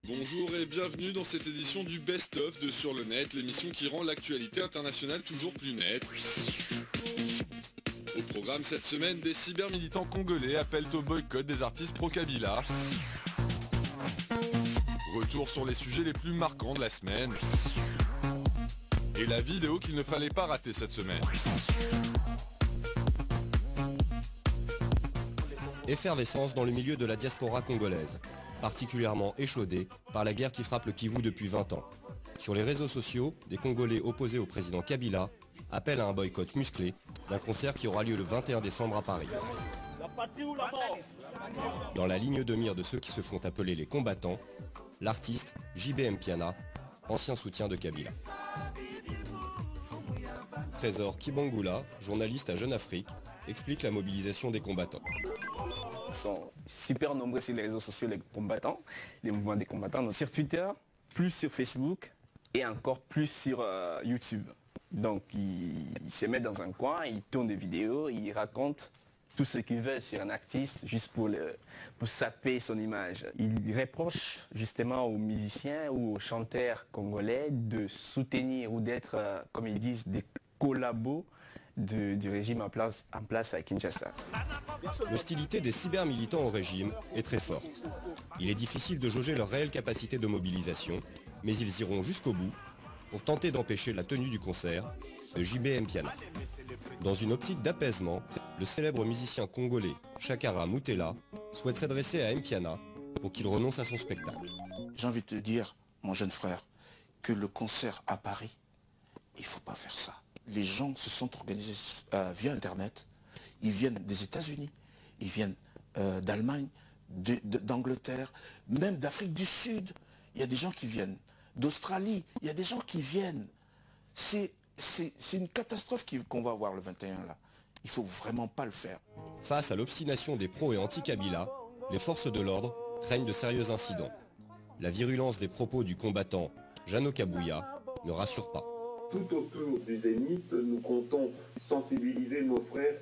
Bonjour et bienvenue dans cette édition du Best of de Sur le Net, l'émission qui rend l'actualité internationale toujours plus nette. Au programme cette semaine, des cybermilitants congolais appellent au boycott des artistes pro-Kabila. Retour sur les sujets les plus marquants de la semaine. Et la vidéo qu'il ne fallait pas rater cette semaine. Effervescence dans le milieu de la diaspora congolaise, particulièrement échaudée par la guerre qui frappe le Kivu depuis 20 ans. Sur les réseaux sociaux, des Congolais opposés au président Kabila appellent à un boycott musclé d'un concert qui aura lieu le 21 décembre à Paris. Dans la ligne de mire de ceux qui se font appeler les combattants, l'artiste JB Mpiana, ancien soutien de Kabila. Trésor Kibangula, journaliste à Jeune Afrique, explique la mobilisation des combattants. Ils sont super nombreux sur les réseaux sociaux, les combattants, les mouvements des combattants. Donc sur Twitter, plus sur Facebook et encore plus sur YouTube. Donc ils se mettent dans un coin, ils tournent des vidéos, ils racontent tout ce qu'ils veulent sur un artiste juste pour saper son image. Ils reprochent justement aux musiciens ou aux chanteurs congolais de soutenir ou d'être, comme ils disent, des collabos du régime en place à Kinshasa. L'hostilité des cybermilitants au régime est très forte. Il est difficile de jauger leur réelle capacité de mobilisation, mais ils iront jusqu'au bout pour tenter d'empêcher la tenue du concert de JB Mpiana. Dans une optique d'apaisement, le célèbre musicien congolais Chakara Moutela souhaite s'adresser à Mpiana pour qu'il renonce à son spectacle. J'ai envie de te dire, mon jeune frère, que le concert à Paris, il ne faut pas faire ça. Les gens se sont organisés via Internet. Ils viennent des États-Unis, ils viennent d'Allemagne, d'Angleterre, même d'Afrique du Sud. Il y a des gens qui viennent d'Australie. Il y a des gens qui viennent. C'est une catastrophe qu'on va avoir le 21 là. Il ne faut vraiment pas le faire. Face à l'obstination des pros et anti-Kabila, les forces de l'ordre craignent de sérieux incidents. La virulence des propos du combattant Jano Kabouya ne rassure pas. Tout autour du Zénith, nous comptons sensibiliser nos frères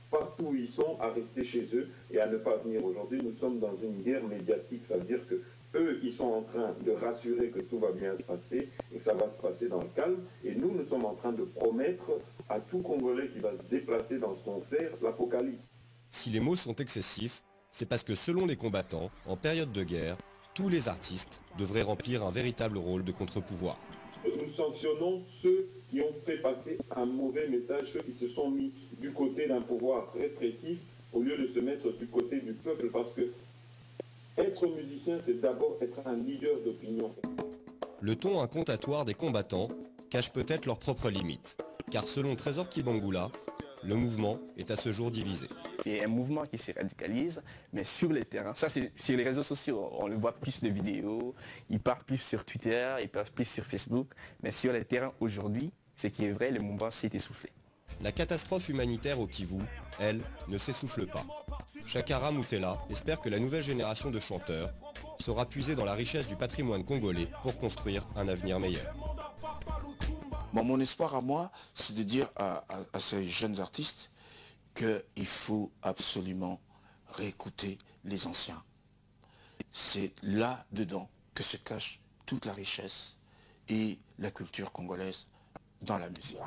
partout où ils sont à rester chez eux et à ne pas venir. Aujourd'hui, nous sommes dans une guerre médiatique, ça veut dire que eux, ils sont en train de rassurer que tout va bien se passer et que ça va se passer dans le calme. Et nous, nous sommes en train de promettre à tout Congolais qui va se déplacer dans ce concert l'apocalypse. Si les mots sont excessifs, c'est parce que selon les combattants, en période de guerre, tous les artistes devraient remplir un véritable rôle de contre-pouvoir. Nous sanctionnons ceux qui ont fait passer un mauvais message, ceux qui se sont mis du côté d'un pouvoir répressif au lieu de se mettre du côté du peuple, parce que être musicien, c'est d'abord être un leader d'opinion. Le ton incantatoire des combattants cache peut-être leurs propres limites, car selon Trésor Kibangula, le mouvement est à ce jour divisé. C'est un mouvement qui se radicalise, mais sur les terrains. Ça, c'est sur les réseaux sociaux. On le voit plus de vidéos, ils parlent plus sur Twitter, ils parlent plus sur Facebook. Mais sur les terrains aujourd'hui, ce qui est vrai, le mouvement s'est essoufflé. La catastrophe humanitaire au Kivu, elle, ne s'essouffle pas. Chakara Moutela espère que la nouvelle génération de chanteurs saura puiser dans la richesse du patrimoine congolais pour construire un avenir meilleur. Bon, mon espoir à moi, c'est de dire à ces jeunes artistes qu'il faut absolument réécouter les anciens. C'est là-dedans que se cache toute la richesse et la culture congolaise dans la musique.